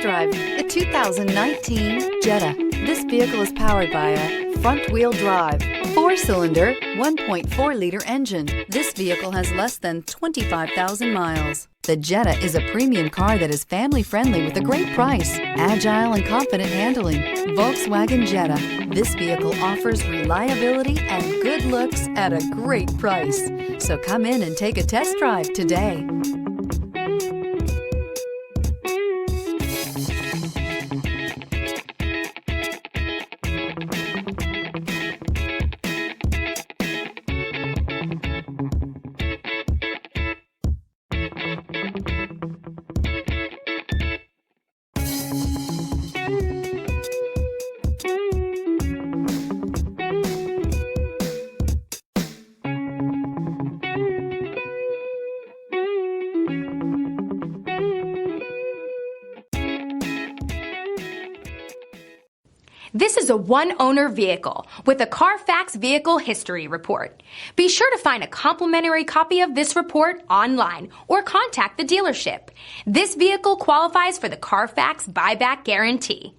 drive the 2019 Jetta. This vehicle is powered by a front-wheel drive, 4-cylinder, 1.4-liter engine. This vehicle has less than 25,000 miles. The Jetta is a premium car that is family-friendly with a great price, agile and confident handling. Volkswagen Jetta. This vehicle offers reliability and good looks at a great price. So come in and take a test drive today. This is a one-owner vehicle with a Carfax Vehicle History Report. Be sure to find a complimentary copy of this report online or contact the dealership. This vehicle qualifies for the Carfax Buyback Guarantee.